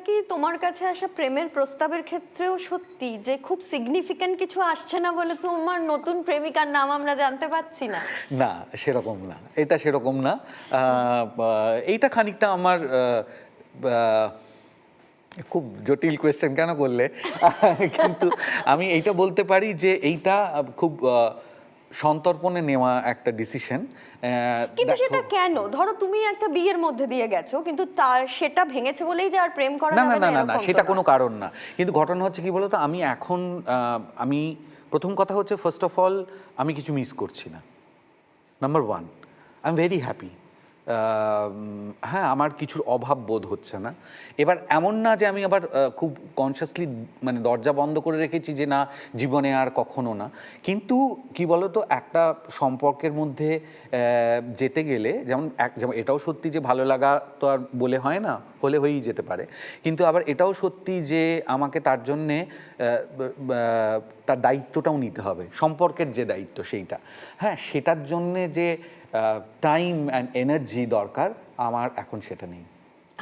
কি তোমার কাছে আসা প্রেমের প্রস্তাবের ক্ষেত্রেও সত্যি যে খুব সিগনিফিক্যান্ট কিছু আসছে না বলে তোমার নতুন প্রেমিকার নাম আমরা জানতে পাচ্ছি না? না, সেরকম না, এটা সেরকম না। এইটা খানিকটা আমার খুব জটিল কোয়েশ্চেন কেন করলে, কিন্তু আমি এইটা বলতে পারি যে এইটা খুব সন্তর্পণে নেওয়া একটা ডিসিশন। কিন্তু সেটা কেন? ধরো তুমি একটা বিয়ের মধ্যে দিয়ে গেছো, কিন্তু তার সেটা ভেঙেছে বলেই যে আর প্রেম করা না না যাবে না না না না, এরকম তো সেটা কোনো নয়। কারণ না। কিন্তু ঘটনা হচ্ছে কি বলতো, আমি এখন আমি প্রথম কথা হচ্ছে, ফার্স্ট অফ অল আমি কিছু মিস করছি না। Number one, I am very happy. হ্যাঁ, আমার কিছুর অভাব বোধ হচ্ছে না। এবার এমন না যে আমি আবার খুব কনসিয়াসলি মানে দরজা বন্ধ করে রেখেছি যে না, জীবনে আর কখনো না। কিন্তু কি বলতো, একটা সম্পর্কের মধ্যে যেতে গেলে যেমন এটাও সত্যি যে ভালো লাগা তো আর বলে হয় না, হলে হয়েই যেতে পারে। কিন্তু আবার এটাও সত্যি যে আমাকে তার জন্যে তার দায়িত্বটাও নিতে হবে, সম্পর্কের যে দায়িত্ব সেইটা। হ্যাঁ, সেটার জন্যে যে টাইম অ্যান্ড এনার্জি দরকার, আমার এখন সেটা নেই।